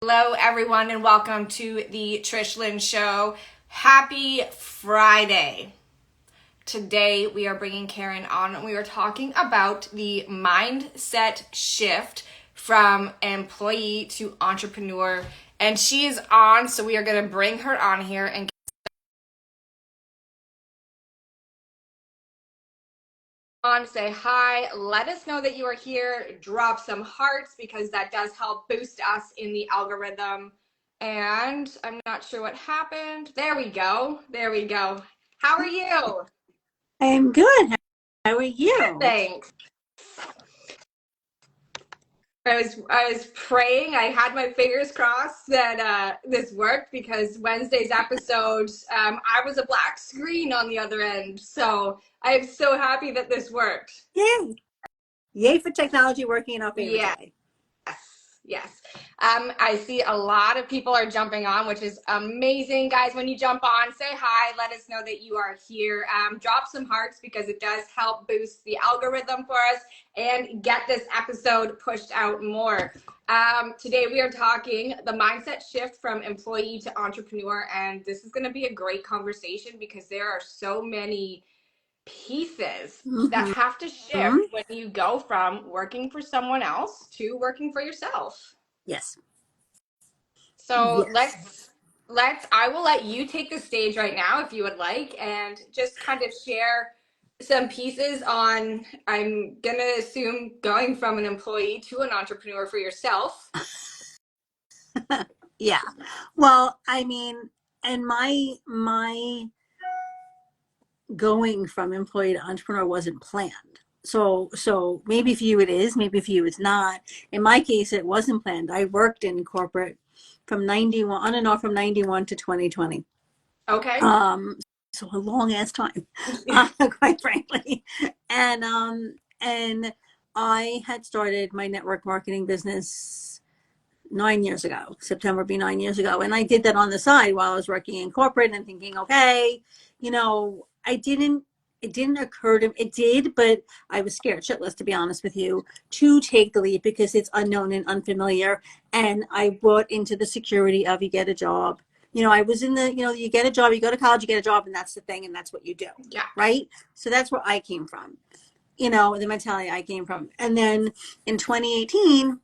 Hello, everyone, and welcome to the Trish Lynn Show. Happy Friday. Today, we are bringing Karen on, and we are talking about the mindset shift from employee to entrepreneur. And she is on, so we are going to bring her on here and on, say hi, let us know that you are here, drop some hearts because that does help boost us in the algorithm. And I'm not sure what happened. There we go. How are you? I'm good. How are you? Thanks. I was praying. I had my fingers crossed that this worked because Wednesday's episode, I was a black screen on the other end. So I'm so happy that this worked. Yay. Yay for technology working in our favor today. Yes. I see a lot of people are jumping on, which is amazing. Guys, when you jump on, say hi. Let us know that you are here. Drop some hearts because it does help boost the algorithm for us and get this episode pushed out more. Today we are talking the mindset shift from employee to entrepreneur, and this is going to be a great conversation because there are so many pieces that have to shift when you go from working for someone else to working for yourself. Yes. So Yes. I will let you take the stage right now if you would like and just kind of share some pieces on, I'm gonna assume, going from an employee to an entrepreneur for yourself. Yeah. Well, I mean, and my going from employee to entrepreneur wasn't planned. So maybe for you it is, maybe for you it's not. In my case, it wasn't planned. I worked in corporate from 91 on and off from 91 to 2020. Okay. So a long ass time, quite frankly. And I had started my network marketing business 9 years ago. September would be 9 years ago. And I did that on the side while I was working in corporate and thinking, okay, it didn't occur to it did, but I was scared shitless, to be honest with you, to take the leap because it's unknown and unfamiliar. And I bought into the security of you get a job. I was in the, you get a job, you go to college, you get a job, and that's the thing, and that's what you do. Yeah. Right. So that's where I came from, the mentality I came from. And then in 2018,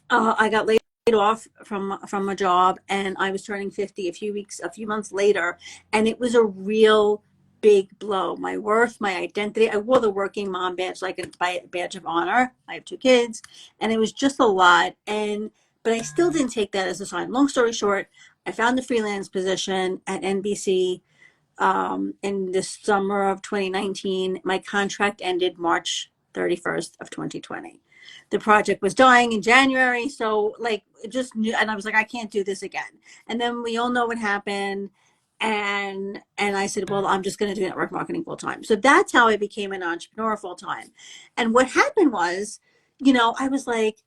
I got laid off from a job, and I was turning 50 a few months later, and it was a real big blow. My worth, my identity. I wore the working mom badge like a badge of honor. I have two kids, and it was just a lot. But I still didn't take that as a sign. Long story short, I found the freelance position at NBC in the summer of 2019. My contract ended March 31st of 2020. The project was dying in January. So like just knew, and I was like, I can't do this again. And then we all know what happened. And I said, well, I'm just going to do network marketing full time. So that's how I became an entrepreneur full time. And what happened was, I was like,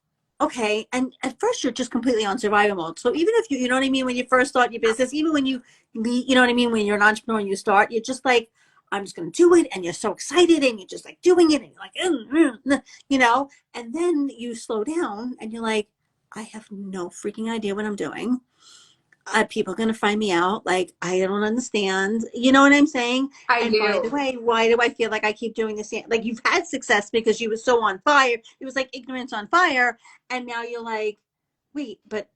okay. And at first you're just completely on survival mode. So even if you know what I mean? When you first start your business, even when you know what I mean? When you're an entrepreneur and you start, you're just like, I'm just going to do it. And you're so excited and you're just like doing it. And you're like, and then you slow down and you're like, I have no freaking idea what I'm doing. People are going to find me out. Like, I don't understand. You know what I'm saying? I And by the do. way, why do I feel like I keep doing this? Like, you've had success because you were so on fire. It was like ignorance on fire. And now you're like, wait, but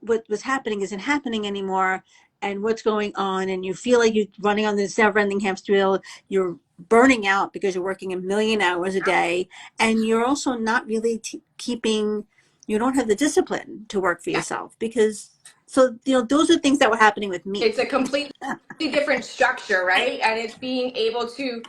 what was happening isn't happening anymore, and what's going on, and you feel like you're running on this never-ending hamster wheel. You're burning out because you're working a million hours a day, and you're also not really keeping, you don't have the discipline to work for Yeah. yourself because, so those are things that were happening with me. It's a completely different structure, right? And it's being able to,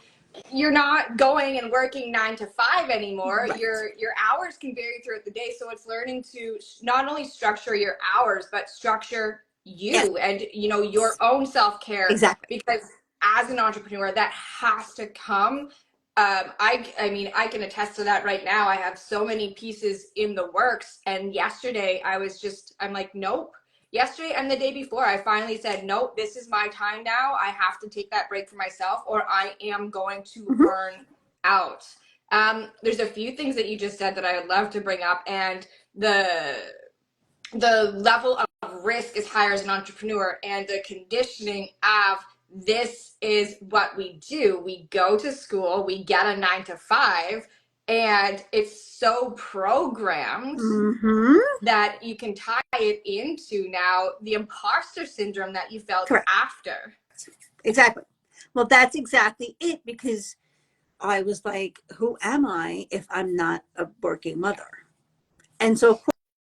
you're not going and working 9 to 5 anymore. Right. Your hours can vary throughout the day. So it's learning to not only structure your hours, but structure Yes. you and your own self-care. Exactly. Because as an entrepreneur, that has to come. I mean, I can attest to that right now. I have so many pieces in the works. And yesterday I'm like, nope. Yesterday and the day before, I finally said, nope, this is my time now. I have to take that break for myself or I am going to Mm-hmm. burn out. There's a few things that you just said that I would love to bring up. And the the level of risk is higher as an entrepreneur, and the conditioning of this is what we do. We go to school, we get a 9 to 5, and it's so programmed Mm-hmm. that you can tie it into now the imposter syndrome that you felt Correct. after. Exactly. Well, that's exactly it, because I was like, who am I if I'm not a working mother? And so, of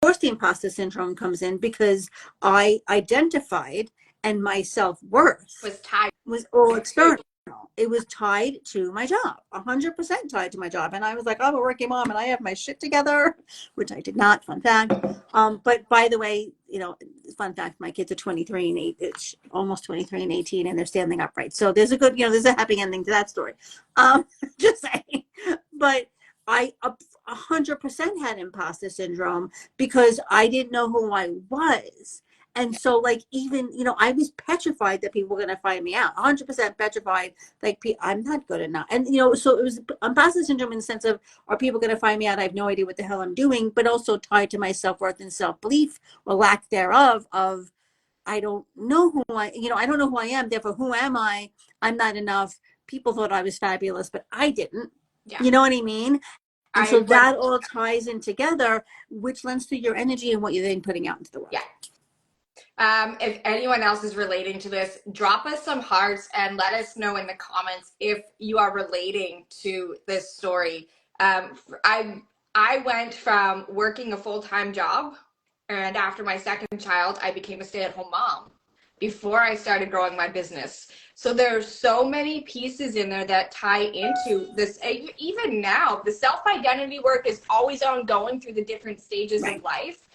course, the imposter syndrome comes in because I identified, and my self worth Was tied was all to. external. It was tied to my job, 100% tied to my job. And I was like, I'm a working mom and I have my shit together, which I did not, fun fact. But by the way, fun fact, my kids are 23 and 8, it's almost 23 and 18, and they're standing upright. So there's a good, there's a happy ending to that story. Just saying. But I 100% had imposter syndrome because I didn't know who I was. And so, like, even, I was petrified that people were going to find me out, 100% petrified, like, I'm not good enough. And, so it was imposter syndrome in the sense of, are people going to find me out? I have no idea what the hell I'm doing, but also tied to my self-worth and self-belief, or lack thereof, of, I don't know who I don't know who I am. Therefore, who am I? I'm not enough. People thought I was fabulous, but I didn't. Yeah. You know what I mean? And so I that all ties in together, which lends to your energy and what you're then putting out into the world. Yeah. If anyone else is relating to this, drop us some hearts and let us know in the comments if you are relating to this story. I went from working a full-time job, and after my second child, I became a stay-at-home mom before I started growing my business. So there are so many pieces in there that tie into this. Even now, the self-identity work is always ongoing through the different stages Right. of life.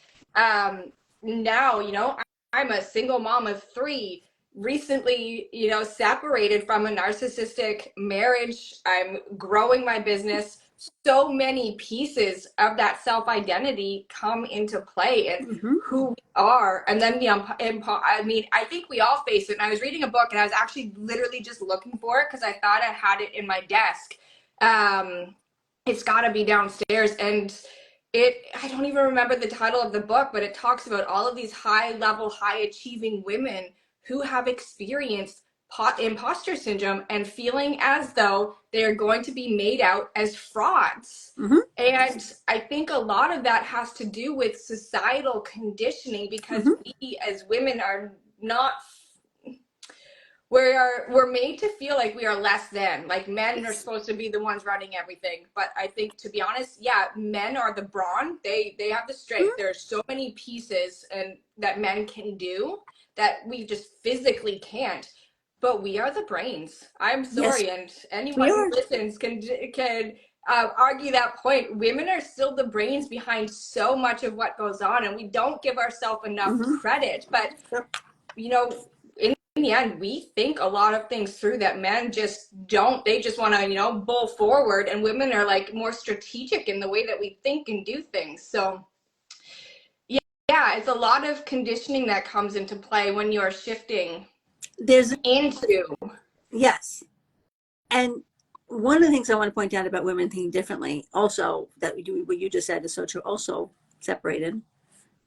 Now, I'm a single mom of 3, recently, separated from a narcissistic marriage. I'm growing my business. So many pieces of that self-identity come into play, and Mm-hmm. who we are. And then I think we all face it. And I was reading a book, and I was actually literally just looking for it because I thought I had it in my desk. It's got to be downstairs. And I don't even remember the title of the book, but it talks about all of these high level, high achieving women who have experienced imposter syndrome and feeling as though they're going to be made out as frauds. Mm-hmm. And I think a lot of that has to do with societal conditioning, because we as women are not, we're made to feel like we are less than, like men are supposed to be the ones running everything. But I think, to be honest, yeah, men are the brawn, they have the strength. There's so many pieces and that men can do that we just physically can't, but we are the brains. I'm sorry. Yes, And anyone who listens can argue that point. Women are still the brains behind so much of what goes on, and we don't give ourselves enough credit. But in the end, we think a lot of things through that men just don't. They just want to, bull forward, and women are like more strategic in the way that we think and do things. So yeah, it's a lot of conditioning that comes into play when you're shifting into. Yes. And one of the things I want to point out about women thinking differently, also, that what you just said is so true, also separated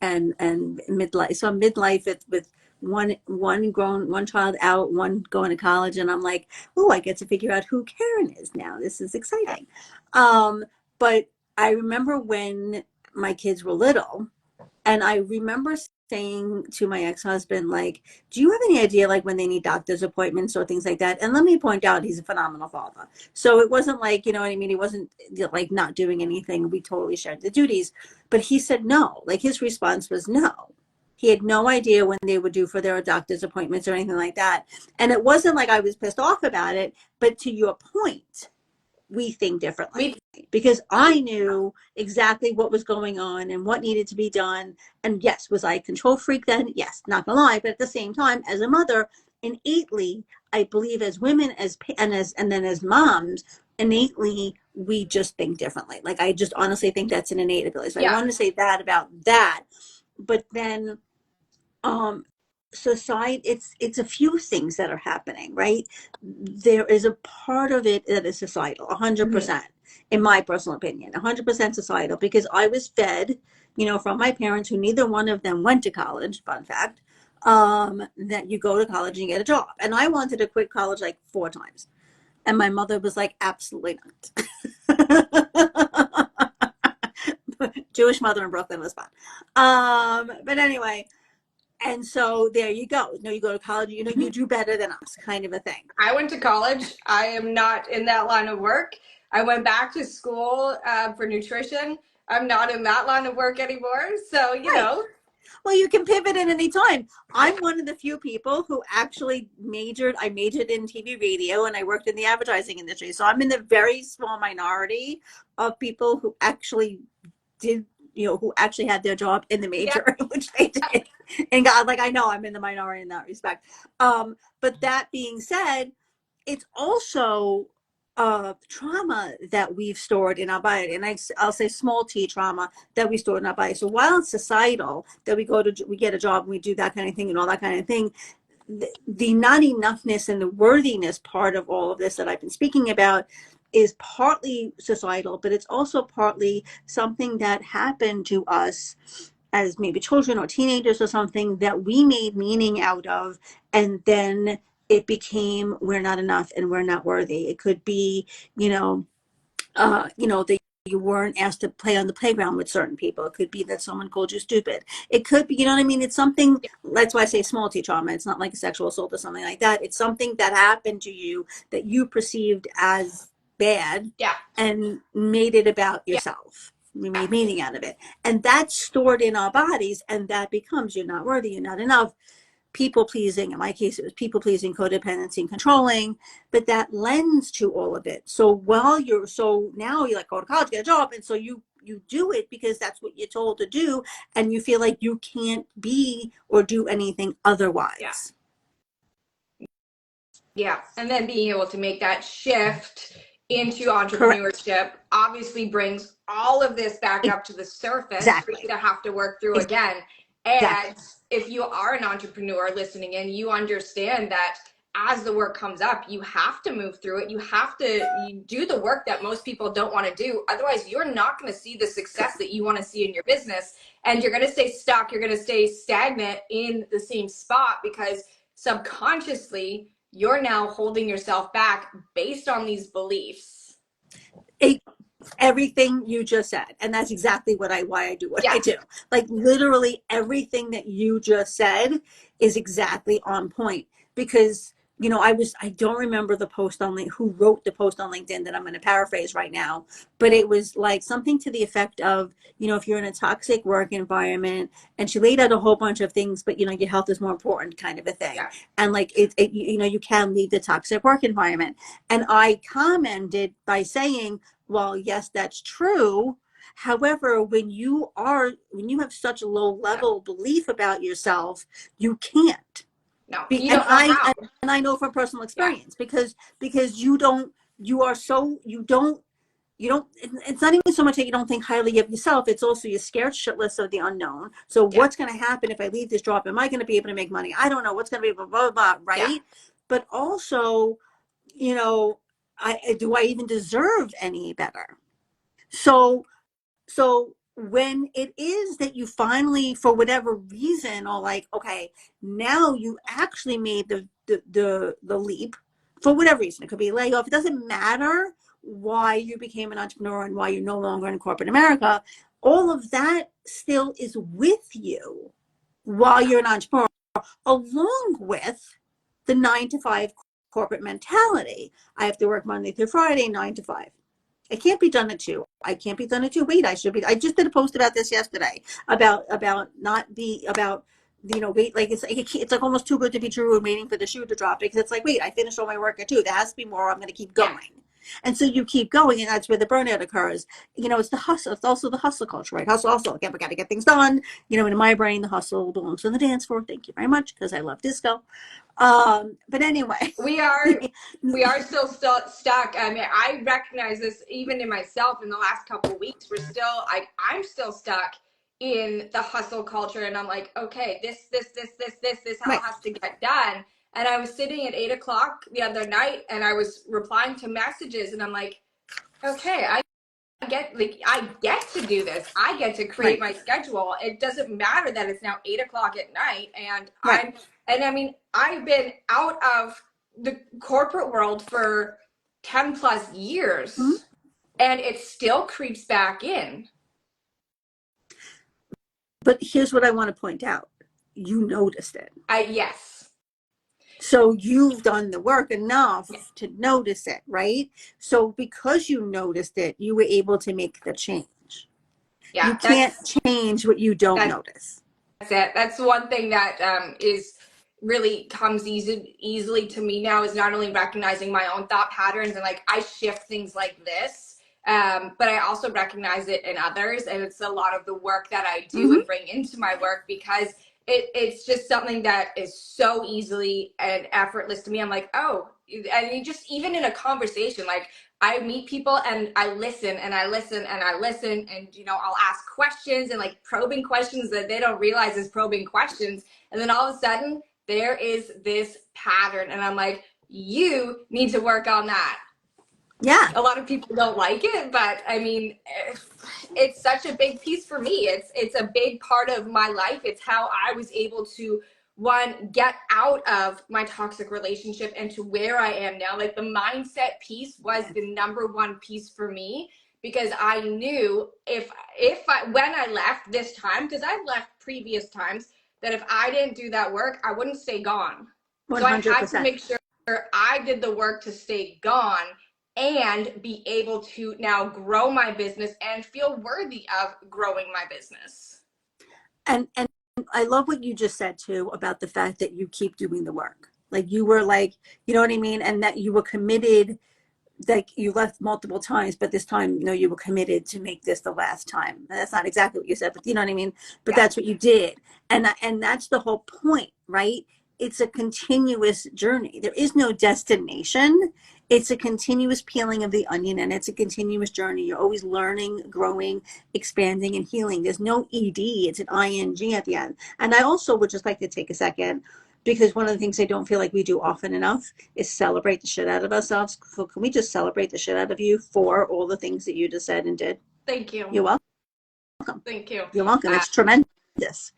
and midlife. So I'm midlife with one child out, one going to college, and I'm like, oh, I get to figure out who Karen is now. This is exciting. But I remember when my kids were little, and I remember saying to my ex-husband, like, do you have any idea, like, when they need doctor's appointments or things like that? And let me point out, he's a phenomenal father. So it wasn't like, you know what I mean? He wasn't like not doing anything. We totally shared the duties. But he said no. Like, his response was no. He had no idea when they would do for their doctor's appointments or anything like that. And it wasn't like I was pissed off about it. But to your point, we think differently, because I knew exactly what was going on and what needed to be done. And yes, was I a control freak then? Yes, not gonna lie. But at the same time, as a mother, innately, I believe as women, and then as moms, innately, we just think differently. Like, I just honestly think that's an innate ability. So I wanted to say that about that. But then society, it's a few things that are happening, right? There is a part of it that is societal, 100%, in my personal opinion, 100% societal, because I was fed from my parents, who neither one of them went to college, fun fact, that you go to college and you get a job. And I wanted to quit college like 4 times. And my mother was like, absolutely not. Jewish mother in Brooklyn was fun. But anyway, and so there you go. You go to college, you do better than us, kind of a thing. I went to college. I am not in that line of work. I went back to school for nutrition. I'm not in that line of work anymore. So, Right. Well, you can pivot at any time. I'm one of the few people who actually I majored in TV radio, and I worked in the advertising industry. So I'm in the very small minority of people who actually did, who actually had their job in the major, yep. Which they did. And God, like, I know I'm in the minority in that respect. But that being said, it's also trauma that we've stored in our body, and I'll say small t trauma that we stored in our body. So while it's societal that we get a job and we do that kind of thing and all that kind of thing, the not enoughness and the worthiness part of all of this that I've been speaking about is partly societal, but it's also partly something that happened to us as maybe children or teenagers or something that we made meaning out of, and then it became we're not enough and we're not worthy. It could be, that you weren't asked to play on the playground with certain people. It could be that someone called you stupid. It could be, you know what I mean? It's something, that's why I say small t trauma. It's not like a sexual assault or something like that. It's something that happened to you that you perceived as bad, and made it about yourself. We made meaning out of it. And that's stored in our bodies, and that becomes you're not worthy, you're not enough. People pleasing, in my case it was people pleasing, codependency, and controlling, but that lends to all of it. So now you like go to college, get a job, and so you do it because that's what you're told to do, and you feel like you can't be or do anything otherwise. Yeah. And then being able to make that shift into entrepreneurship, correct, obviously brings all of this back up to the surface, exactly, for you to have to work through again. And exactly, if you are an entrepreneur listening in, you understand that as the work comes up, you have to move through it. You do the work that most people don't want to do. Otherwise, you're not going to see the success that you want to see in your business. And you're going to stay stuck. You're going to stay stagnant in the same spot because subconsciously, you're now holding yourself back based on these beliefs. Everything you just said, and that's exactly why I do what I do. Like literally everything that you just said is exactly on point, because I don't remember the post on who wrote the post on LinkedIn that I'm going to paraphrase right now, but it was like something to the effect of, if you're in a toxic work environment, and she laid out a whole bunch of things, but your health is more important, kind of a thing. And like you can leave the toxic work environment. And I commented by saying, well, yes, that's true. However, when you have such a low level belief about yourself, you can't. No, and I know from personal experience, because you don't, it's not even so much that you don't think highly of yourself. It's also you're scared shitless of the unknown. So what's going to happen if I leave this job? Am I going to be able to make money? I don't know. What's going to be blah, blah, blah, right? But also, do I even deserve any better? So when it is that you finally, for whatever reason, are like, okay, now you actually made the leap, for whatever reason, it could be a layoff. It doesn't matter why you became an entrepreneur and why you're no longer in corporate America. All of that still is with you while you're an entrepreneur, along with the 9-to-5 corporate mentality. I have to work Monday through Friday, 9 to 5. I can't be done at 2. I can't be done at 2. Wait, I just did a post about this yesterday about wait, like it's like almost too good to be true and waiting for the shoe to drop, because it's like, wait, I finished all my work at 2. There has to be more. I'm going to keep going. And so you keep going, and that's where the burnout occurs. It's the hustle. It's also the hustle culture, right? Hustle. Again, we got to get things done. In my brain, the hustle belongs to the dance floor. Thank you very much, because I love disco. But anyway, we are still stuck. I mean, I recognize this even in myself in the last couple of weeks. I'm still stuck in the hustle culture, and I'm like, okay, this all has to get done. And I was sitting at 8:00 the other night, and I was replying to messages, and I'm like, okay, I I get to do this. I get to create Right. my schedule. It doesn't matter that it's now 8 o'clock at night and Right. I mean, I've been out of the corporate world for 10 plus Mhm. years and it still creeps back in. But here's what I want to point out. You noticed it. Yes. So you've done the work Yeah. enough to notice it, right? So because you noticed it, you were able to make the change. Yeah. You can't change what you don't That's notice. it. That's one thing that is really comes easily to me now is not only recognizing my own thought patterns and like I shift things like this, but I also recognize it in others, and it's a lot of the work that I do Mm-hmm. and bring into my work because it's just something that is so easily and effortless to me. I'm like, oh, and you just even in a conversation, like I meet people and I listen and I listen and I listen and I'll ask questions and like probing questions that they don't realize is probing questions, and then all of a sudden there is this pattern and I'm like, you need to work on that. Yeah. A lot of people don't like it, but I mean, it's such a big piece for me. It's a big part of my life. It's how I was able to one get out of my toxic relationship and to where I am now. Like the mindset piece was the number one piece for me because I knew if when I left this time, because I've left previous times, that if I didn't do that work, I wouldn't stay gone. So I had to 100%. make sure I did the work to stay gone and be able to now grow my business and feel worthy of growing my business. And I love what you just said too about the fact that you keep doing the work. Like you were like, you know what I mean? And that you were committed, like you left multiple times, but this time, no, you were committed to make this the last time. And that's not exactly what you said, but you know what I mean? But Yeah. that's what you did. And that's the whole point, right? It's a continuous journey. There is no destination. It's a continuous peeling of the onion, and it's a continuous journey. You're always learning, growing, expanding, and healing. There's no ed, it's an ing at the end. And I also would just like to take a second, because one of the things I don't feel like we do often enough is celebrate the shit out of ourselves. So can we just celebrate the shit out of you for all the things that you just said and did? Thank you. You're welcome. Thank you. You're welcome. It's tremendous.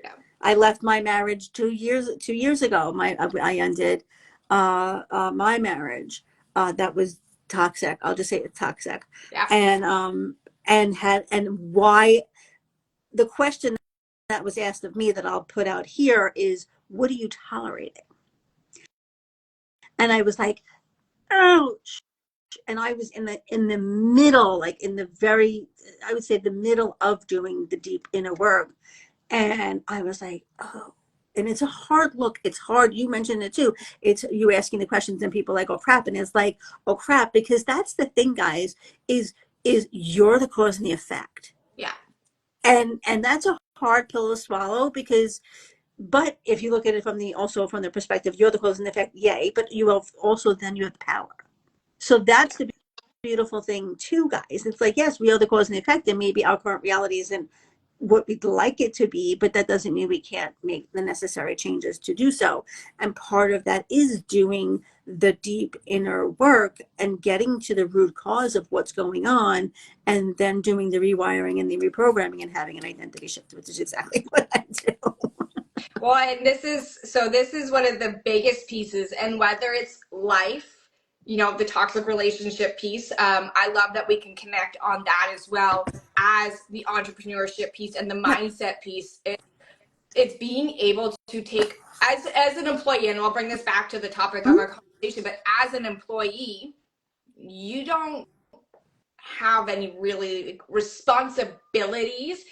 Yeah. I left my marriage 2 years ago. I ended my marriage. That was toxic. I'll just say it's toxic. Yeah. And why, the question that was asked of me that I'll put out here is, what are you tolerating? And I was like, ouch. And I was in the middle, like in the very, I would say the middle of doing the deep inner work. And I was like, oh, and it's a hard look. It's hard. You mentioned it too. It's you asking the questions and people like, oh crap. And it's like, oh crap, because that's the thing, guys, is you're the cause and the effect. Yeah. And that's a hard pill to swallow because, but if you look at it from the perspective, you're the cause and the effect, yay, but you have also, then you have the power. So that's the beautiful thing too, guys. It's like, yes, we are the cause and the effect, and maybe our current reality isn't what we'd like it to be, but that doesn't mean we can't make the necessary changes to do so. And part of that is doing the deep inner work and getting to the root cause of what's going on, and then doing the rewiring and the reprogramming and having an identity shift, which is exactly what I do. Well, and this is one of the biggest pieces, and whether it's life, the toxic relationship piece, I love that we can connect on that as well as the entrepreneurship piece and the mindset piece. It's being able to take as an employee, and I'll bring this back to the topic of our conversation, but as an employee, you don't have any really responsibilities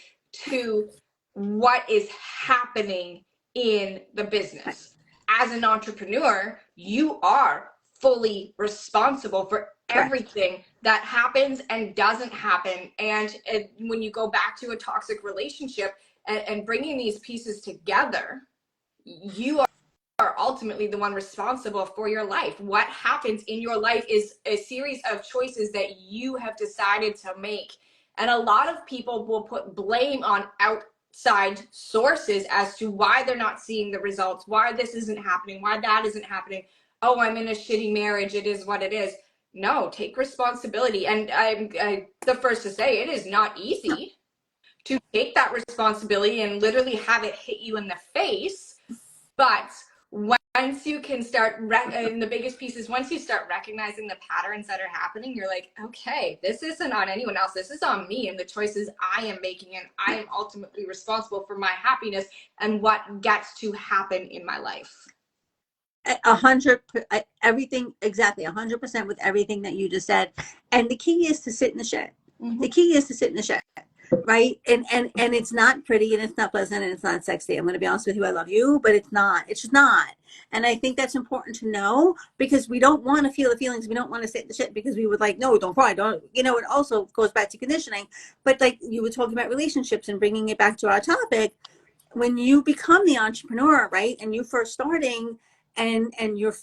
to what is happening in the business. As an entrepreneur, you are fully responsible for everything that happens and doesn't happen. And when you go back to a toxic relationship and bringing these pieces together, you are ultimately the one responsible for your life. What happens in your life is a series of choices that you have decided to make. And a lot of people will put blame on outside sources as to why they're not seeing the results, why this isn't happening, why that isn't happening. Oh, I'm in a shitty marriage. It is what it is. no, take responsibility. And I'm the first to say it is not easy to take that responsibility and literally have it hit you in the face. But once you can start, and the biggest piece is once you start recognizing the patterns that are happening, you're like, okay, this isn't on anyone else. This is on me and the choices I am making. And I am ultimately responsible for my happiness and what gets to happen in my life. 100, everything, exactly 100% with everything that you just said. And the key is to sit in the shed. The key is to sit in the shed, right? And it's not pretty and it's not pleasant and it's not sexy. I'm going to be honest with you. I love you, but it's not. It's just not. And I think that's important to know, because we don't want to feel the feelings. We don't want to sit in the shit because we would like, no, don't cry. Don't, it also goes back to conditioning. But like you were talking about relationships and bringing it back to our topic, when you become the entrepreneur, right, and you first starting, and you're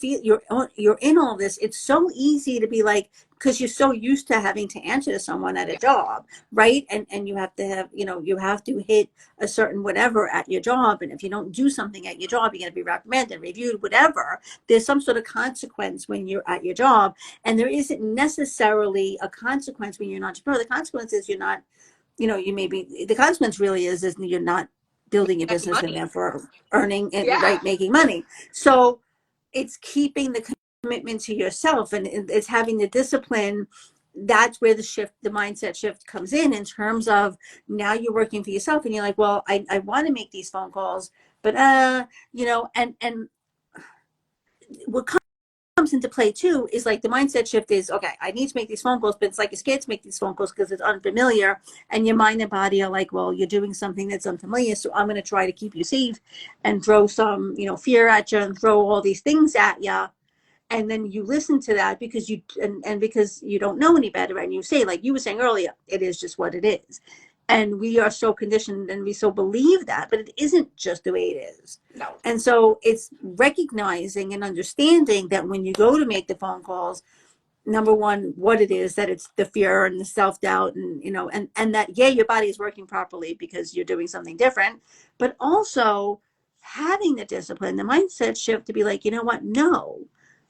in all this, it's so easy to be like, because you're so used to having to answer to someone at a job, right, and you have to have, you have to hit a certain whatever at your job, and if you don't do something at your job, you're going to be reprimanded, reviewed, whatever. There's some sort of consequence when you're at your job, and there isn't necessarily a consequence when you're an entrepreneur. The consequence is you're not, you may be, the consequence really is you're not building a business and therefore earning and right, making money. So it's keeping the commitment to yourself, and it's having the discipline. That's where the mindset shift comes in terms of now you're working for yourself and you're like, well, I want to make these phone calls, but and what comes into play too is like the mindset shift is, okay, I need to make these phone calls, but it's like you're scared to make these phone calls because it's unfamiliar, and your mind and body are like, well, you're doing something that's unfamiliar, so I'm going to try to keep you safe and throw some fear at you and throw all these things at you. And then you listen to that because because you don't know any better, and you say, like you were saying earlier, it is just what it is. And we are so conditioned and we so believe that, but it isn't just the way it is. No. And so it's recognizing and understanding that when you go to make the phone calls, number one, what it is, that it's the fear and the self-doubt, and and that your body is working properly because you're doing something different, but also having the discipline, the mindset shift to be like, you know what, no,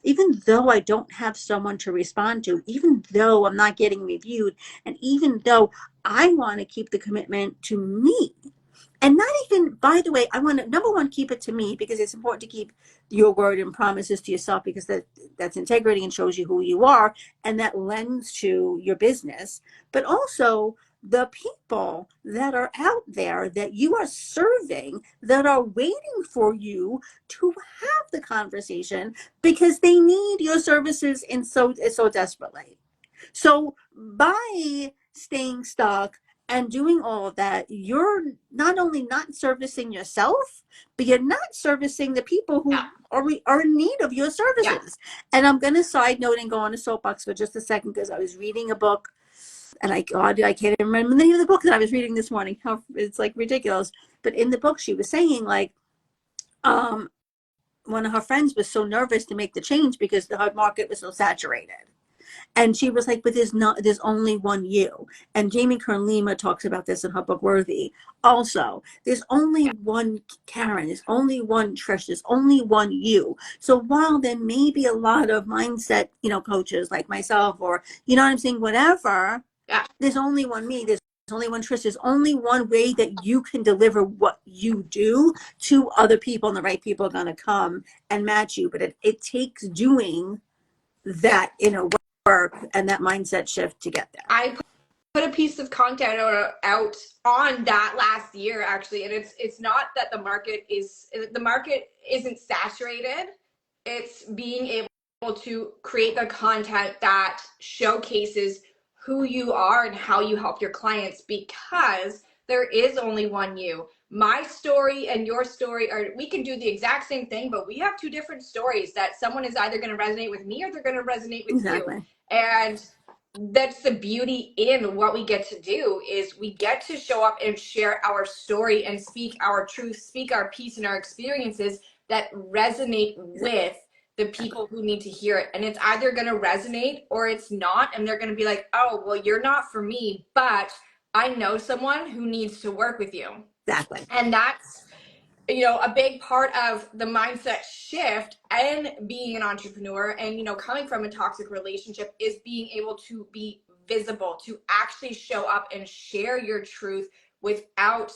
even though I don't have someone to respond to, even though I'm not getting reviewed, and even though I want to keep the commitment to me, and not even, by the way, I want to, number one, keep it to me, because it's important to keep your word and promises to yourself, because that's integrity and shows you who you are, and that lends to your business. But also the people that are out there that you are serving, that are waiting for you to have the conversation because they need your services in so desperately. So by staying stuck and doing all of that, you're not only not servicing yourself, but you're not servicing the people who are in need of your services. And I'm going to side note and go on a soapbox for just a second, because I was reading a book, and I can't even remember the name of the book that I was reading this morning. It's like ridiculous. But in the book, she was saying, like, one of her friends was so nervous to make the change because the market was so saturated. And she was like, but there's only one you. And Jamie Kern Lima talks about this in her book, Worthy. Also, there's only one Karen, there's only one Trish, there's only one you. So while there may be a lot of mindset, coaches like myself, or, what I'm saying, whatever, there's only one me, there's only one Trish, there's only one way that you can deliver what you do to other people, and the right people are going to come and match you. But it takes doing that work and that mindset shift to get there. I put a piece of content out on that last year, actually, and it's not that the market isn't saturated. It's being able to create the content that showcases who you are and how you help your clients, because there is only one you. My story and your story we can do the exact same thing, but we have two different stories that someone is either going to resonate with me or they're going to resonate with you. And that's the beauty in what we get to do, is we get to show up and share our story and speak our truth, speak our piece and our experiences that resonate with the people who need to hear it. And it's either going to resonate or it's not. And they're going to be like, oh, well, you're not for me, but I know someone who needs to work with you. Exactly. And a big part of the mindset shift and being an entrepreneur and, coming from a toxic relationship is being able to be visible, to actually show up and share your truth without,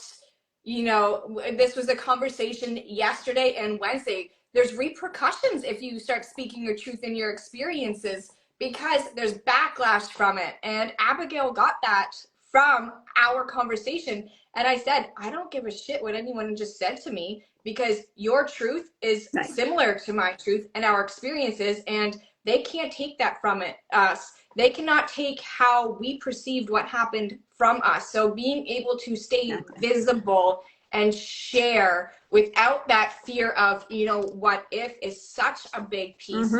this was a conversation yesterday and Wednesday. There's repercussions if you start speaking your truth and your experiences because there's backlash from it. And Abigail got that from our conversation. And I said, I don't give a shit what anyone just said to me because your truth is Right. similar to my truth and our experiences, and they can't take that from us. They cannot take how we perceived what happened from us. So being able to stay visible and share without that fear of, what if is such a big piece,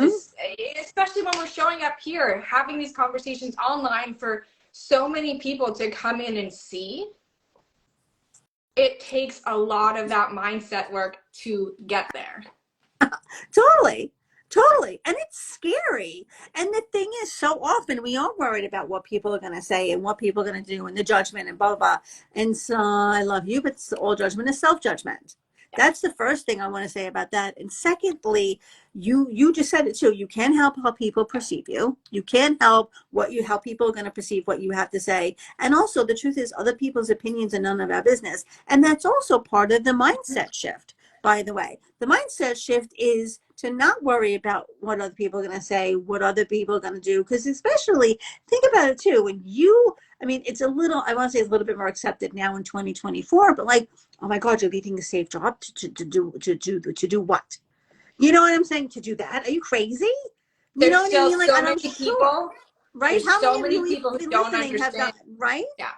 especially when we're showing up here, having these conversations online for so many people to come in and see. It takes a lot of that mindset work to get there. Totally. And it's scary. And the thing is, so often we are worried about what people are going to say and what people are going to do and the judgment and blah, blah, blah. And so I love you, but all judgment is self-judgment. That's the first thing I want to say about that. And secondly, you just said it too. You can't help how people perceive you. You can't help how people are going to perceive what you have to say. And also the truth is other people's opinions are none of our business. And that's also part of the mindset shift, by the way. The mindset shift is to not worry about what other people are going to say, what other people are going to do. Because especially, think about it too, when it's a little, I want to say it's a little bit more accepted now in 2024, but like, oh my God, you're leaving a safe job to do what? You know what I'm saying? To do that? Are you crazy? There's know what I mean? Like, so many people, right? How so many many people who don't understand, right? Yeah.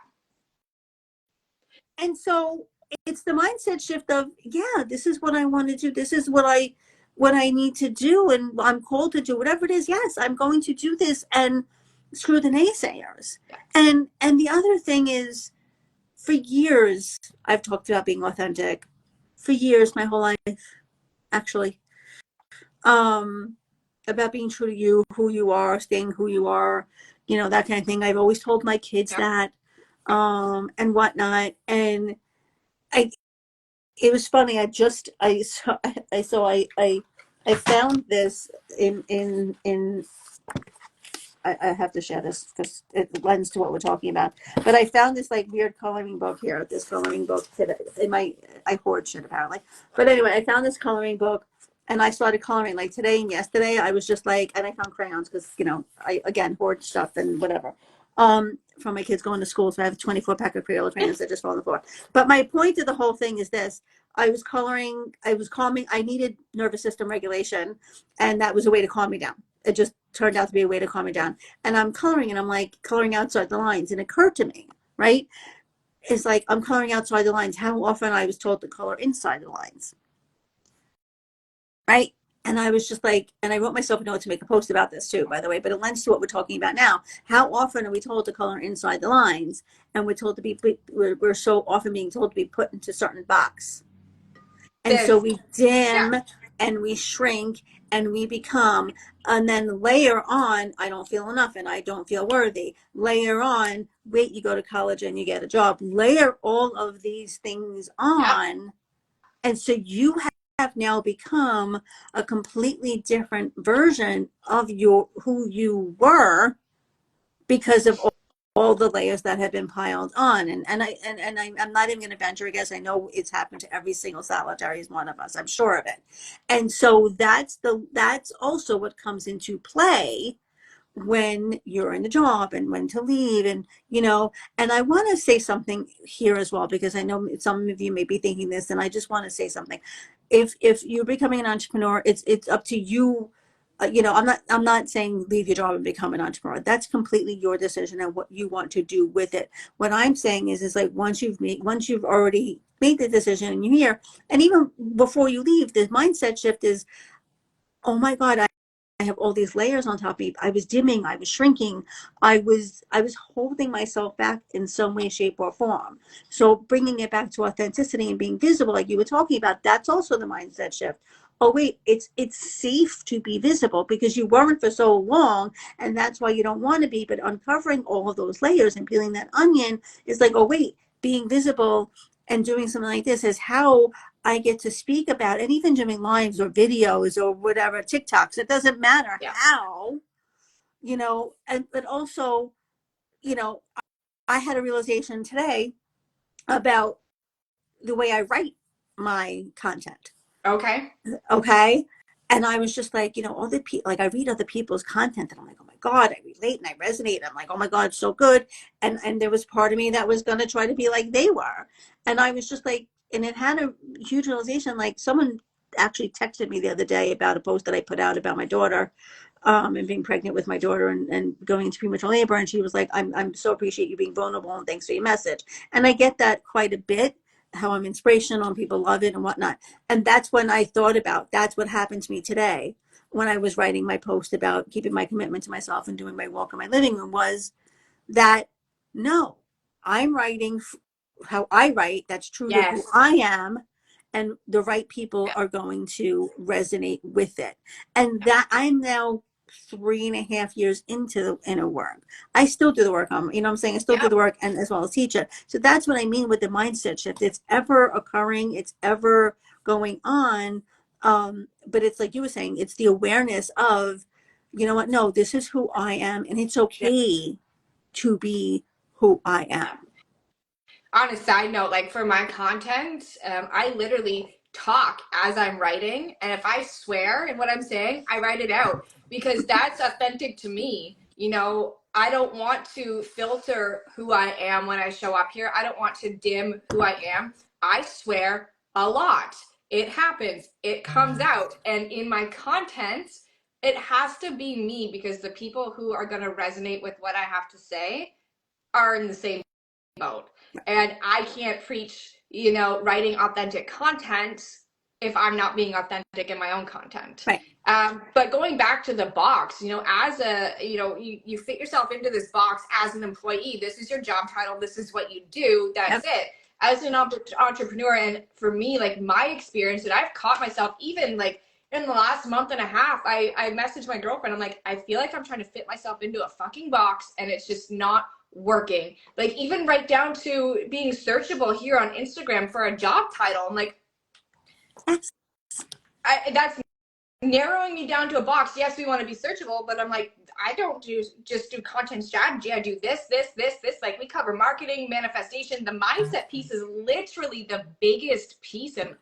And so it's the mindset shift of, yeah, this is what I want to do. This is what I need to do. And I'm called to do whatever it is. Yes, I'm going to do this and screw the naysayers. Yeah. And the other thing is, for years, I've talked about being authentic for years, my whole life, actually, about being true to you, who you are, staying who you are, that kind of thing. I've always told my kids that, and whatnot. And it was funny. I found this in I have to share this because it lends to what we're talking about. But I found this like weird coloring book here. This coloring book today. I hoard shit apparently. But anyway, I found this coloring book and I started coloring like today and yesterday. I was just like, and I found crayons because I again hoard stuff and whatever. From my kids going to school, so I have a 24 pack of Crayola crayons that just fall on the floor. But my point of the whole thing is this: I was coloring. I was calming. I needed nervous system regulation, and that was a way to calm me down. It just turned out to be a way to calm me down. And I'm coloring and I'm like coloring outside the lines. And it occurred to me, right? It's like I'm coloring outside the lines. How often I was told to color inside the lines, right? And I was just like, and I wrote myself a note to make a post about this too, by the way, but it lends to what we're talking about now. How often are we told to color inside the lines? And we're told to be, we're so often being told to be put into certain box. And so we dim and we shrink and we become, and then layer on, I don't feel enough and I don't feel worthy. Layer on, wait, you go to college and you get a job. Layer all of these things on. And so you have now become a completely different version of who you were because of all the layers that have been piled on. And I'm not even going to venture a guess. I know it's happened to every single solitary one of us. I'm sure of it. And so that's also what comes into play when you're in the job and when to leave. And and I want to say something here as well, because I know some of you may be thinking this, and I just want to say something. If you're becoming an entrepreneur, it's up to you. I'm not saying leave your job and become an entrepreneur. That's completely your decision and what you want to do with it. What I'm saying is like once you've already made the decision and you're here, and even before you leave, the mindset shift is, oh my God, I have all these layers on top of me. I was dimming, I was shrinking, I was holding myself back in some way, shape, or form. So bringing it back to authenticity and being visible, like you were talking about, that's also the mindset shift. Oh wait, it's safe to be visible because you weren't for so long, and that's why you don't want to be. But uncovering all of those layers and peeling that onion is like, oh wait, being visible and doing something like this is how I get to speak about, and even doing lives or videos or whatever, TikToks, it doesn't matter Yeah. how, and but also, you know, I had a realization today about the way I write my content. Okay. Okay. And I was just like, all the people, like I read other people's content and I'm like, oh my God, I relate and I resonate. I'm like, oh my God, so good. And there was part of me that was going to try to be like they were. And I was just like, and it had a huge realization. Like someone actually texted me the other day about a post that I put out about my daughter, and being pregnant with my daughter and going into premature labor. And she was like, I'm so appreciate you being vulnerable and thanks for your message. And I get that quite a bit, how I'm inspirational and people love it and whatnot. And that's when I thought about, that's what happened to me today when I was writing my post about keeping my commitment to myself and doing my walk in my living room, was that no, I'm writing how I write. That's true to who Yes. I am. And the right people are going to resonate with it. And that I'm now 3.5 years into the inner work. I still do the work on, I'm saying, I still do Yeah. the work and as well as teach it. So that's what I mean with the mindset shift. It's ever occurring, it's ever going on. But it's like you were saying, it's the awareness of, you know what, no, this is who I am, and it's Yeah. okay to be who I am. On a side note, like for my content, I literally talk as I'm writing. And if I swear in what I'm saying, I write it out because that's authentic to me. I don't want to filter who I am when I show up here. I don't want to dim who I am. I swear a lot. It happens, it comes out. And in my content, it has to be me because the people who are going to resonate with what I have to say are in the same boat. And I can't preach, writing authentic content if I'm not being authentic in my own content. Right. But going back to the box, as you fit yourself into this box as an employee. This is your job title. This is what you do. That's Yep. it. As an entrepreneur, and for me, like my experience, and I've caught myself even like in the last month and a half, I messaged my girlfriend. I'm like, I feel like I'm trying to fit myself into a fucking box, and it's just not working. Like even right down to being searchable here on Instagram for a job title. I'm like, Yes. that's narrowing me down to a box. Yes, we want to be searchable, but I'm like, I don't just do content strategy. I do this. Like we cover marketing, manifestation. The mindset piece is literally the biggest piece and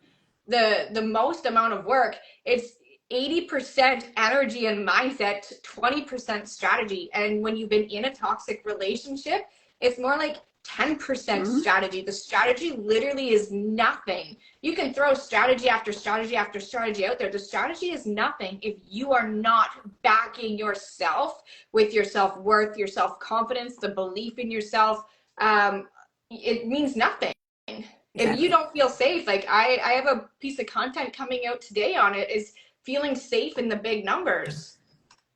the most amount of work. It's 80% energy and mindset, 20% strategy. And when you've been in a toxic relationship, it's more like 10% Mm-hmm. strategy. The strategy literally is nothing. You can throw strategy after strategy after strategy out there. The strategy is nothing if you are not backing yourself with your self-worth, your self-confidence, the belief in yourself. It means nothing. If you Exactly. don't feel safe, like I have a piece of content coming out today on it, is feeling safe in the big numbers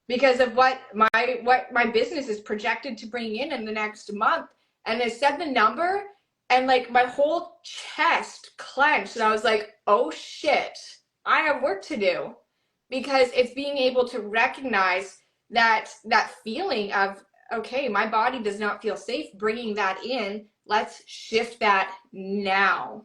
because of what my business is projected to bring in the next month. And I said the number, and like my whole chest clenched, and I was like, oh shit, I have work to do. Because it's being able to recognize that feeling of, okay, my body does not feel safe, bringing that in, let's shift that now.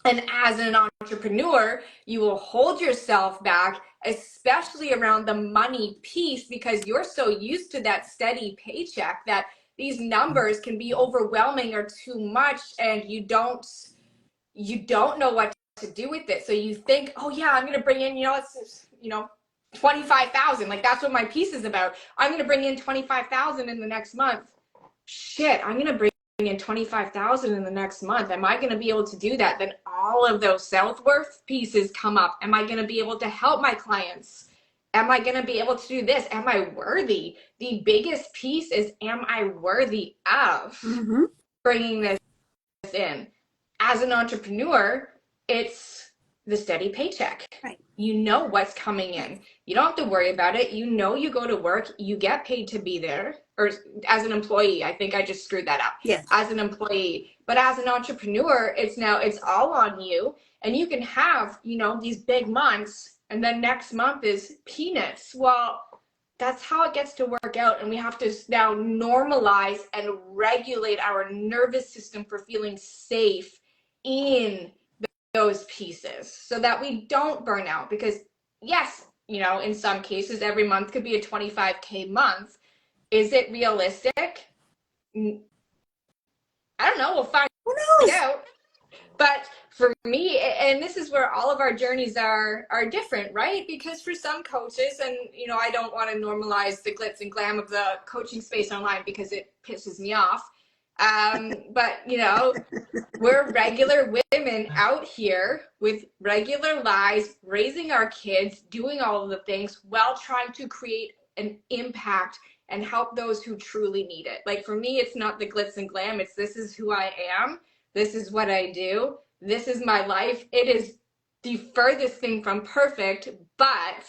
And as an entrepreneur, you will hold yourself back, especially around the money piece, because you're so used to that steady paycheck that these numbers can be overwhelming or too much, and you don't know what to do with it. So you think, oh yeah, I'm gonna bring in, it's 25,000. Like that's what my piece is about. I'm gonna bring in 25,000 in the next month. Shit, I'm gonna bring in 25,000 in the next month. Am I going to be able to do that? Then all of those self-worth pieces come up. Am I going to be able to help my clients? Am I going to be able to do this? Am I worthy? The biggest piece is, am I worthy of Mm-hmm. bringing this in? As an entrepreneur, it's the steady paycheck. Right. You know what's coming in. You don't have to worry about it. You go to work, you get paid to be there. Or as an employee, I think I just screwed that up. Yes. As an employee, but as an entrepreneur, it's all on you, and you can have, these big months, and then next month is peanuts. Well, that's how it gets to work out, and we have to now normalize and regulate our nervous system for feeling safe in those pieces so that we don't burn out. Because yes, in some cases, every month could be a 25K month. Is it realistic? I don't know. We'll find Who knows? out. But for me, and this is where all of our journeys are different, right? Because for some coaches, and I don't want to normalize the glitz and glam of the coaching space online because it pisses me off. But we're regular women out here with regular lives, raising our kids, doing all of the things while trying to create an impact and help those who truly need it. Like for me, it's not the glitz and glam. It's this is who I am. This is what I do. This is my life. It is the furthest thing from perfect, but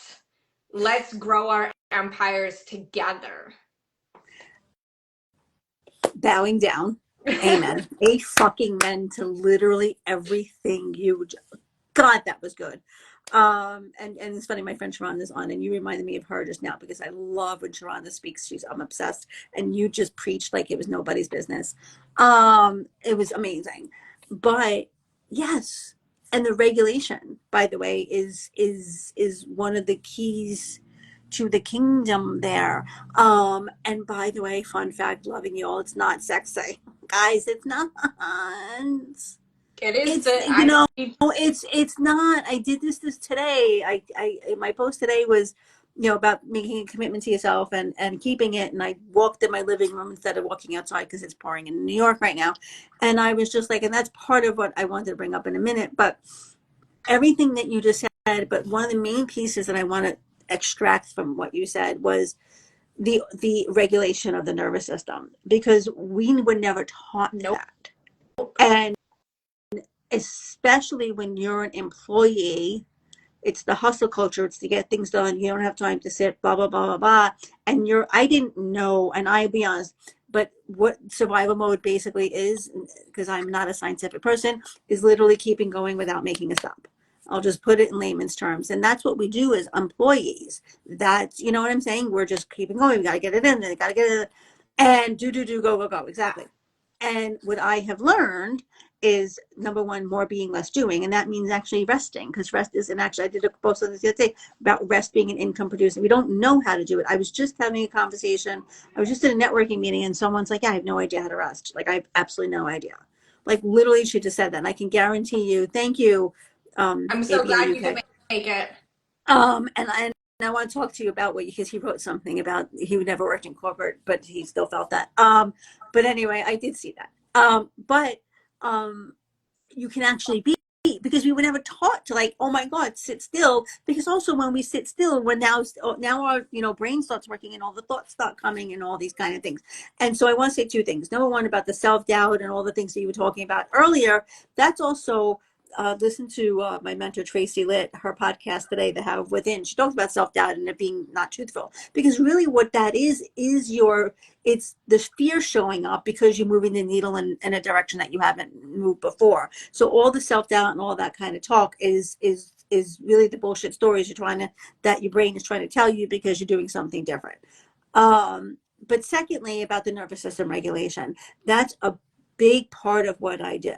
let's grow our empires together. Bowing down. Amen. A fucking men to literally everything you. God, that was good. And it's funny, my friend Sharonda's on, and you reminded me of her just now because I love when Sharonda speaks. I'm obsessed, and you just preached like it was nobody's business. It was amazing. But yes, and the regulation, by the way, is one of the keys to the kingdom there. And by the way, fun fact, loving you all, it's not sexy, guys. It's not. It is It's not. I did this today. I my post today was, about making a commitment to yourself and keeping it. And I walked in my living room instead of walking outside because it's pouring in New York right now. And I was just like, and that's part of what I wanted to bring up in a minute. But everything that you just said, but one of the main pieces that I want to extract from what you said was the regulation of the nervous system, because we were never taught that. And especially when you're an employee, it's the hustle culture. It's to get things done. You don't have time to sit, blah, blah, blah, blah, blah. And I didn't know, and I'll be honest, but what survival mode basically is, because I'm not a scientific person, is literally keeping going without making a stop. I'll just put it in layman's terms. And that's what we do as employees. That's, you know what I'm saying? We're just keeping going. We got to get it in. We got to get it in. And go, go, go. Exactly. And what I have learned is, number one, more being, less doing. And that means actually resting, because rest is, and actually I did a post on this the other day about rest being an income producer. We don't know how to do it. I was just having a conversation. I was just in a networking meeting and someone's like, yeah, I have no idea how to rest. Like, I have absolutely no idea. Like, literally, she just said that. And I can guarantee you, thank you. I'm so glad you could make it. And I want to talk to you about because he wrote something about he would never worked in corporate, but he still felt that. But anyway, I did see that. But you can actually be, because we were never taught to, like, oh my God, sit still. Because also when we sit still, we're now our brain starts working and all the thoughts start coming and all these kind of things. And so I want to say two things. Number one, about the self-doubt and all the things that you were talking about earlier. That's also listen to my mentor Tracy Litt, her podcast today, The Have Within. She talks about self-doubt and it being not truthful, because really what that is it's the fear showing up because you're moving the needle in a direction that you haven't moved before. So all the self-doubt and all that kind of talk is really the bullshit stories that your brain is trying to tell you because you're doing something different. But secondly, about the nervous system regulation, that's a big part of what I do.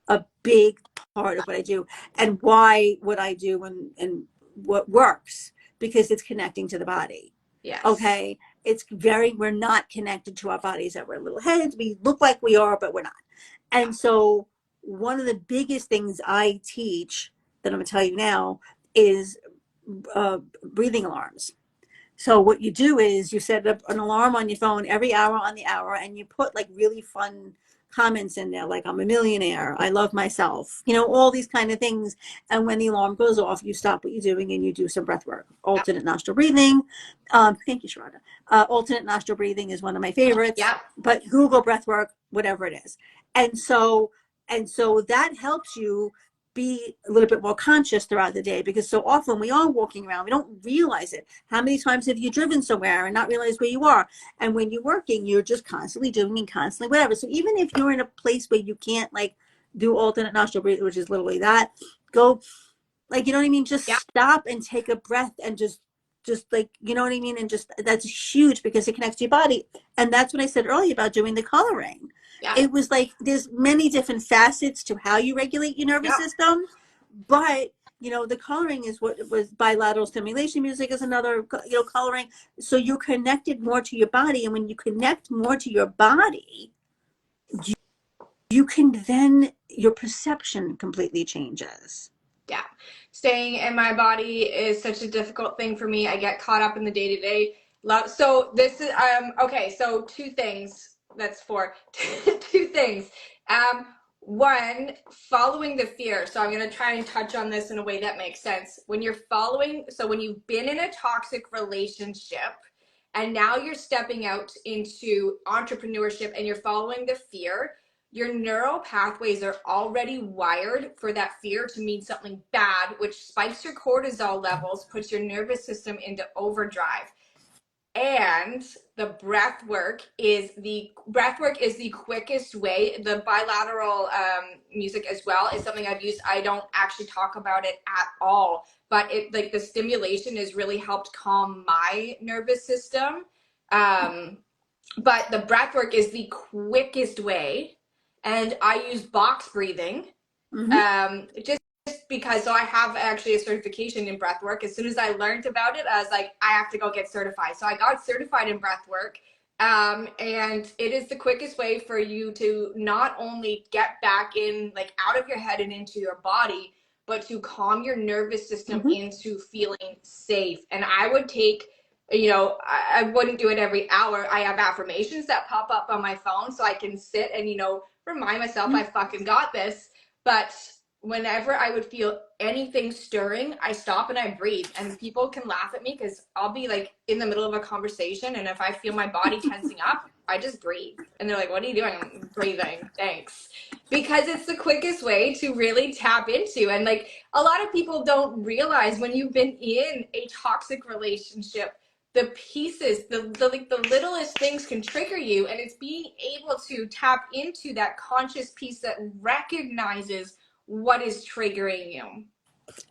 A big part of what I do, and why what I do and what works, because it's connecting to the body. Yes. Okay. We're not connected to our bodies. That we're little heads. We look like we are, but we're not. And so one of the biggest things I teach that I'm going to tell you now is breathing alarms. So what you do is you set up an alarm on your phone every hour on the hour, and you put like really fun comments in there, like, I'm a millionaire, I love myself, all these kind of things. And when the alarm goes off, you stop what you're doing and you do some breath work, alternate nostril breathing. Thank you, Sharonda. Alternate nostril breathing is one of my favorites. Yeah. But Google breath work, whatever it is. And so that helps you be a little bit more conscious throughout the day, because so often we are walking around, we don't realize it. How many times have you driven somewhere and not realized where you are? And when you're working, you're just constantly doing and constantly whatever. So even if you're in a place where you can't like do alternate nostril breathing, which is literally that, go, like, you know what I mean? Just stop and take a breath and just like, you know what I mean? And just, that's huge because it connects to your body. And that's what I said earlier about doing the coloring. Yeah. It was like, there's many different facets to how you regulate your nervous system. but the coloring is what was bilateral stimulation music is another, coloring. So you're connected more to your body. And when you connect more to your body, you can then, your perception completely changes. Yeah. Staying in my body is such a difficult thing for me. I get caught up in the day to day. So this is, okay. So two things. That's four. Two things. One, following the fear. So I'm going to try and touch on this in a way that makes sense. When you've been in a toxic relationship and now you're stepping out into entrepreneurship and you're following the fear, your neural pathways are already wired for that fear to mean something bad, which spikes your cortisol levels, puts your nervous system into overdrive. And the breath work is the quickest way. The bilateral music as well is something I've used. I don't actually talk about it at all, but the stimulation has really helped calm my nervous system. But the breath work is the quickest way, and I use box breathing. Just because, so I have actually a certification in breath work. As soon as I learned about it, I was like, I have to go get certified. So I got certified in breath work. And it is the quickest way for you to not only get back in, like out of your head and into your body, but to calm your nervous system into feeling safe. And I would take, I wouldn't do it every hour. I have affirmations that pop up on my phone so I can sit and, remind myself I fucking got this. But whenever I would feel anything stirring, I stop and I breathe. And people can laugh at me because I'll be like in the middle of a conversation, and if I feel my body tensing up, I just breathe. And they're like, what are you doing? I'm breathing. Thanks. Because it's the quickest way to really tap into. And like a lot of people don't realize, when you've been in a toxic relationship, the pieces, the littlest things can trigger you. And it's being able to tap into that conscious piece that recognizes what is triggering you.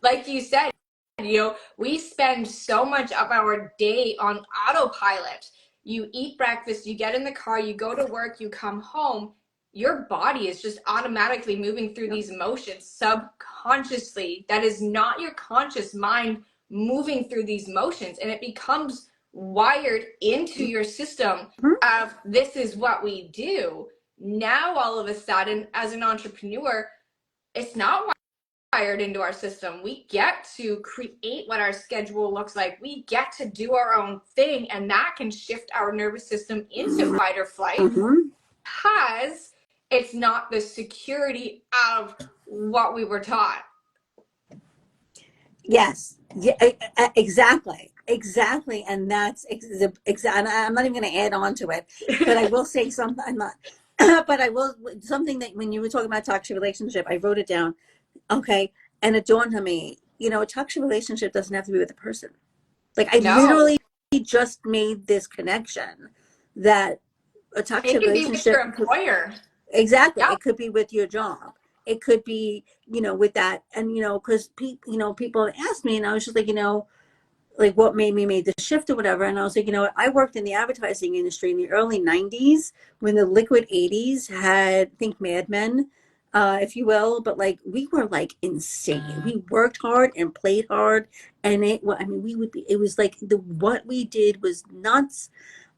Like you said, we spend so much of our day on autopilot. You eat breakfast, you get in the car, you go to work, you come home. Your body is just automatically moving through these emotions subconsciously. That is not your conscious mind moving through these motions, and it becomes wired into your system of, this is what we do. Now all of a sudden, as an entrepreneur, it's not wired into our system. We get to create what our schedule looks like. We get to do our own thing, and that can shift our nervous system into fight or flight because it's not the security of what we were taught. Yes. Yeah, exactly. And that's exactly. And I'm not even going to add on to it, but I will say something. I'm not, but I will, something that when you were talking about toxic relationship, I wrote it down. Okay. And it dawned on me, a toxic relationship doesn't have to be with a person. Like I literally just made this connection that a toxic relationship could be with your employer. Exactly. Yeah. It could be with your job. It could be, with that. And, because people asked me, and I was just like, like what made me make the shift or whatever. And I was like, I worked in the advertising industry in the early 90s when the liquid 80s had, think Mad Men, if you will, but like we were like insane. We worked hard and played hard, and it was like what we did was nuts.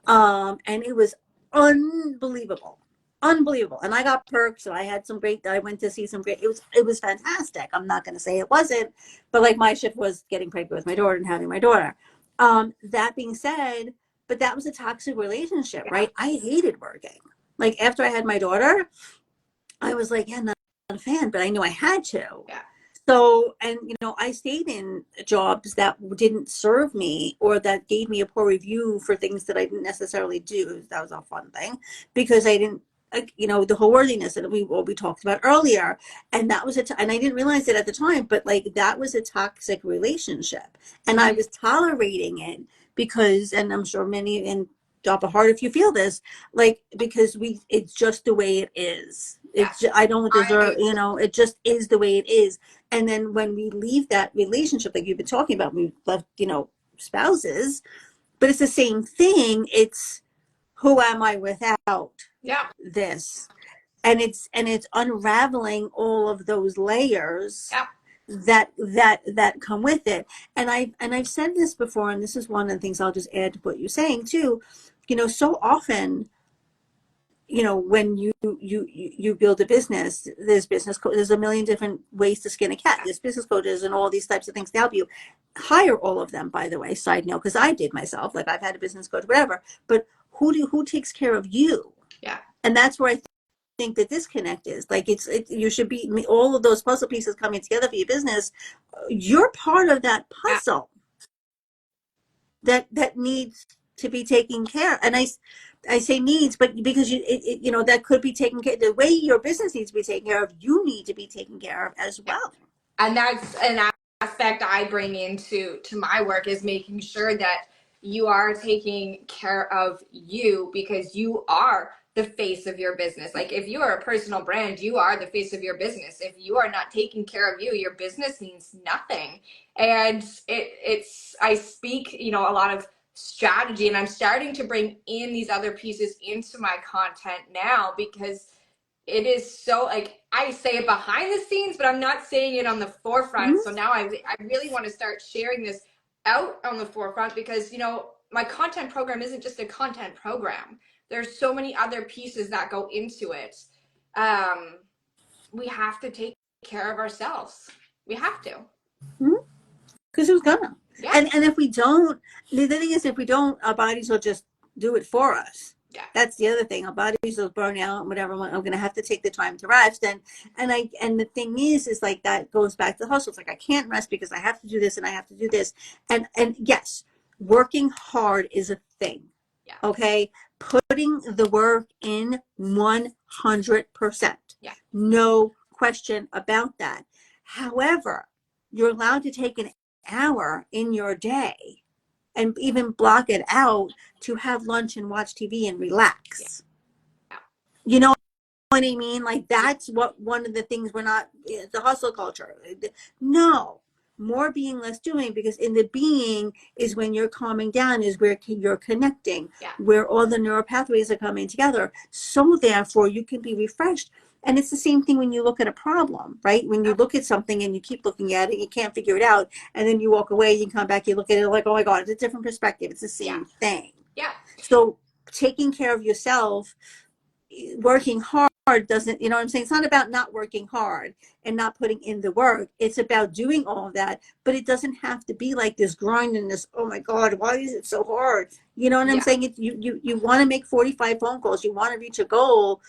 And it was unbelievable. And I got perks, and I went to see some great, it was fantastic. I'm not going to say it wasn't, but like my shift was getting pregnant with my daughter and having my daughter. That being said, but that was a toxic relationship, right? I hated working. Like after I had my daughter, I was like, yeah, not a fan, but I knew I had to. Yeah. So, and I stayed in jobs that didn't serve me or that gave me a poor review for things that I didn't necessarily do. That was a fun thing because I didn't, the whole worthiness that we talked about earlier. And that was and I didn't realize it at the time, but like that was a toxic relationship, and I was tolerating it because, and I'm sure many, and drop a heart if you feel this, like, because it's just the way it is. It's I don't deserve, it just is the way it is. And then when we leave that relationship, like you've been talking about, we left, spouses, but it's the same thing. It's who am I without this? And it's unraveling all of those layers that come with it. And I've said this before, and this is one of the things I'll just add to what you're saying too. So often, when you build a business, there's a million different ways to skin a cat. There's business coaches and all these types of things to help you. Hire all of them, by the way, side note, because I did myself. Like, I've had a business coach, whatever. But who takes care of you? Yeah. And that's where I think the disconnect is. Like, you should be, all of those puzzle pieces coming together for your business. You're part of that Yeah. puzzle that needs to be taken care. And I say needs, but because that could be taken care. The way your business needs to be taken care of, you need to be taken care of as Yeah. well. And that's an aspect I bring into my work, is making sure that you are taking care of you, because you are the face of your business. Like, if you are a personal brand, you are the face of your business. If you are not taking care of you, your business means nothing. And I speak, a lot of strategy, and I'm starting to bring in these other pieces into my content now, because it is so, like, I say it behind the scenes, but I'm not saying it on the forefront. Mm-hmm. So now I really want to start sharing this out on the forefront, because my content program isn't just a content program. There's so many other pieces that go into it. We have to take care of ourselves. We have to. Because who's gonna? Yeah. And if we don't, the thing is, if we don't, our bodies will just do it for us. Yeah. That's the other thing. Our bodies will burn out and whatever. I'm going to have to take the time to rest. And the thing is like, that goes back to the hustle. It's like, I can't rest because I have to do this and I have to do this. And yes, working hard is a thing. Yeah. Okay. Putting the work in 100%. Yeah. No question about that. However, you're allowed to take an hour in your day and even block it out to have lunch and watch TV and relax. Yeah. You know what I mean? Like, that's what one of the things we're not, the hustle culture. No, more being, less doing, because in the being is when you're calming down, is where you're connecting, Yeah. where all the neural pathways are coming together. So therefore you can be refreshed. And it's the same thing when you look at a problem, right? When you look at something and you keep looking at it, you can't figure it out. And then you walk away, you come back, you look at it like, oh my God, it's a different perspective. It's the same thing. Yeah. So taking care of yourself, working hard doesn't, you know what I'm saying? It's not about not working hard and not putting in the work. It's about doing all of that, but it doesn't have to be like this grind and this, oh my God, why is it so hard? You know what I'm saying? You want to make 45 phone calls. You want to reach a goal.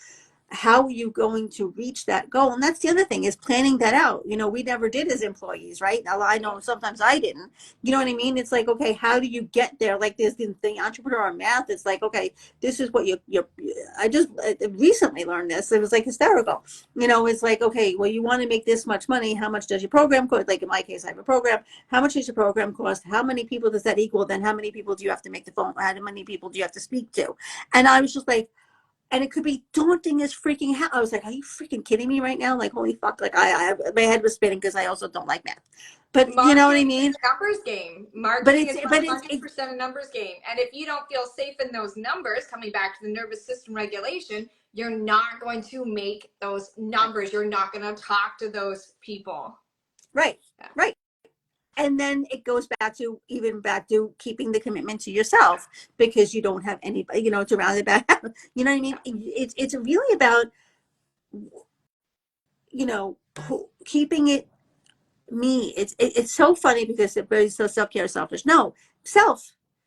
How are you going to reach that goal? And that's the other thing, is planning that out. We never did as employees, right? Now, I know sometimes I didn't. You know what I mean? It's like, okay, how do you get there? Like, there's the entrepreneur math. It's like, okay, this is what I just recently learned this. It was like hysterical. It's like, okay, well, you want to make this much money. How much does your program cost? Like, in my case, I have a program. How much does your program cost? How many people does that equal? Then how many people do you have to make the phone? How many people do you have to speak to? And I was just like, and it could be daunting as freaking hell. I was like, are you freaking kidding me right now? Like, holy fuck. Like, my head was spinning because I also don't like math. But Marketing, you know what I mean? is a numbers game. But Marketing it's, is but it's, 100% a numbers game. And if you don't feel safe in those numbers, coming back to the nervous system regulation, you're not going to make those numbers. You're not going to talk to those people. right, right. And then it goes back to keeping the commitment to yourself, because you don't have anybody, to round it back. You know what I mean? It's really about, keeping it me. It's so funny because everybody's so self-care, selfish. No,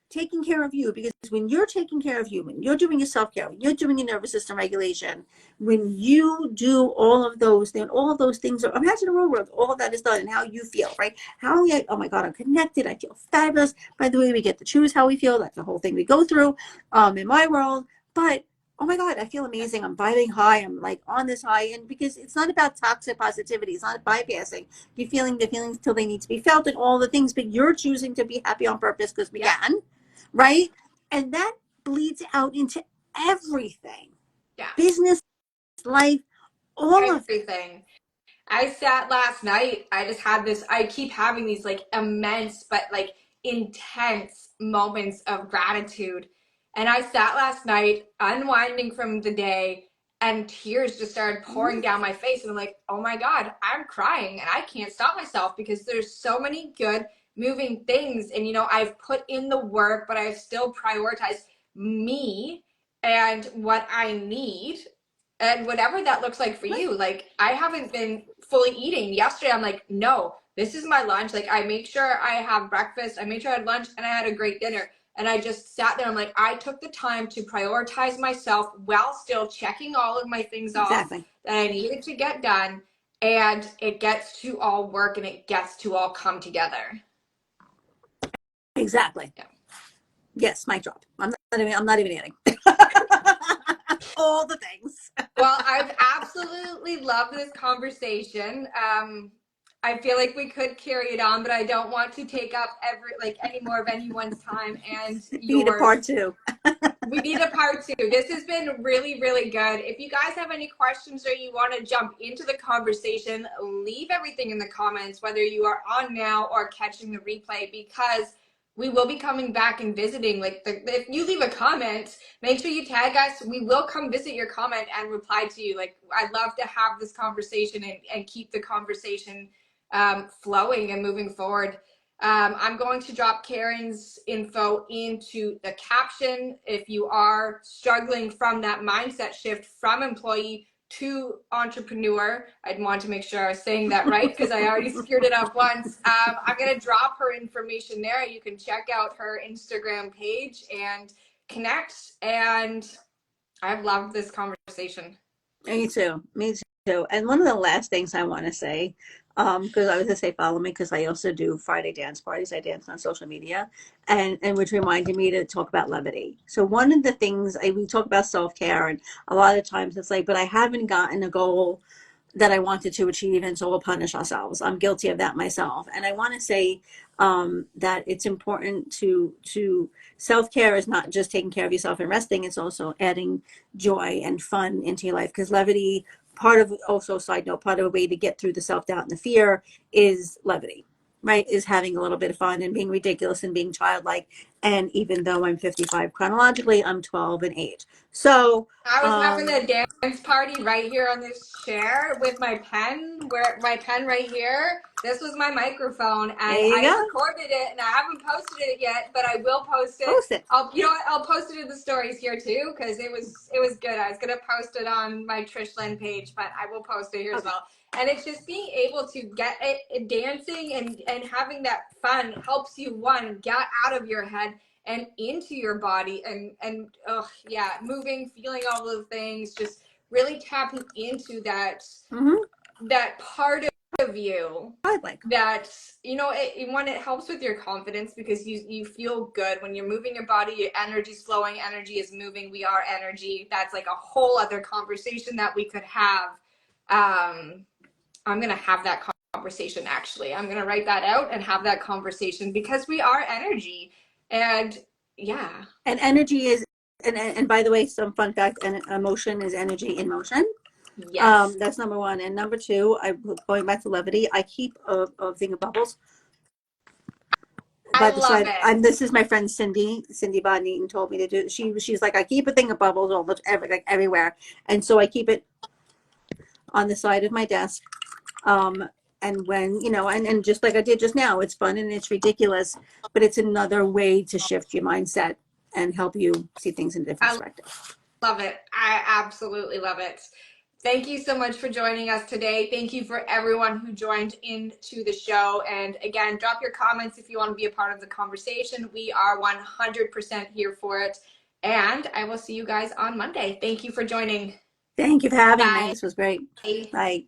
taking care of you, because when you're taking care of you, when you're doing your self-care, when you're doing your nervous system regulation, when you do all of those, then all of those things are, imagine a world where all of that is done, and how you feel, right? Oh my God, I'm connected, I feel fabulous. By the way, we get to choose how we feel. That's the whole thing we go through in my world. But oh my God, I feel amazing. I'm vibing high. I'm like on this high. And because it's not about toxic positivity, it's not bypassing. You're feeling the feelings till they need to be felt and all the things, but you're choosing to be happy on purpose because we can, right? And that bleeds out into everything. Yeah. Business, life, all of everything. I sat last night. I keep having these like immense but like intense moments of gratitude. And I sat last night unwinding from the day, and tears just started pouring down my face. And I'm like, oh my God, I'm crying and I can't stop myself because there's so many good moving things. And, you know, I've put in the work, but I've still prioritized me and what I need and whatever that looks like for you. Like, I haven't been fully eating. Yesterday, I'm like, no, this is my lunch. Like, I make sure I have breakfast, I made sure I had lunch, and I had a great dinner. And I just sat there. I'm like, I took the time to prioritize myself while still checking all of my things off Exactly. that I needed to get done. And it gets to all work and it gets to all come together. Exactly. Yeah. Yes, mic drop. I'm not even eating. All the things. Well, I've absolutely loved this conversation. I feel like we could carry it on, but I don't want to take up any more of anyone's time and We need a yours. part 2. We need a part 2. This has been really, really good. If you guys have any questions or you want to jump into the conversation, leave everything in the comments, whether you are on now or catching the replay, because we will be coming back and visiting. Like, if you leave a comment, make sure you tag us. We will come visit your comment and reply to you. Like, I'd love to have this conversation and keep the conversation flowing and moving forward. I'm going to drop Karen's info into the caption. If you are struggling from that mindset shift from employee to entrepreneur, I'd want to make sure I was saying that right because I already screwed it up once. I'm going to drop her information there. You can check out her Instagram page and connect. And I've loved this conversation. Me too. Me too. And one of the last things I want to say, because I was gonna say follow me because I also do Friday dance parties. I dance on social media, and which reminded me to talk about levity. So one of the things we talk about self-care, and a lot of times it's like, but I haven't gotten a goal that I wanted to achieve, and so we'll punish ourselves. I'm guilty of that myself, and I want to say that it's important to self-care is not just taking care of yourself and resting; it's also adding joy and fun into your life. Because levity, part of also side note, part of a way to get through the self-doubt and the fear is levity, right? Is having a little bit of fun and being ridiculous and being childlike. And even though I'm 55 chronologically, I'm 12 in age. So I was having a dance party right here on this chair with my pen, right here. This was my microphone, and there you I go. recorded it, and I haven't posted it yet, but I will post it. Post it. You know what? I'll post it in the stories here too, because it was good. I was gonna post it on my Trish Lynn page, but I will post it here as well. And it's just being able to get it dancing and having that fun helps you, one, get out of your head and into your body and yeah, moving, feeling all those things, just really tapping into that that part of you that, you know, when it helps with your confidence, because you feel good when you're moving your body, your energy's flowing, energy is moving, we are energy. That's like a whole other conversation that we could have. I'm gonna have that conversation. Actually, I'm gonna write that out and have that conversation, because we are energy. And yeah. And energy is, and by the way, some fun fact, and emotion is energy in motion. Yes. That's number one. And number two, going back to levity, I keep a thing of bubbles by the side. This is my friend Cindy Von Eaton told me to do. She's like, I keep a thing of bubbles everywhere. And so I keep it on the side of my desk. And when, you know, and just like I did just now, it's fun and it's ridiculous, but it's another way to shift your mindset and help you see things in a different perspective. Love it. I absolutely love it. Thank you so much for joining us today. Thank you for everyone who joined into the show. And again, drop your comments if you want to be a part of the conversation. We are 100% here for it. And I will see you guys on Monday. Thank you for joining. Thank you for having me. This was great. Bye.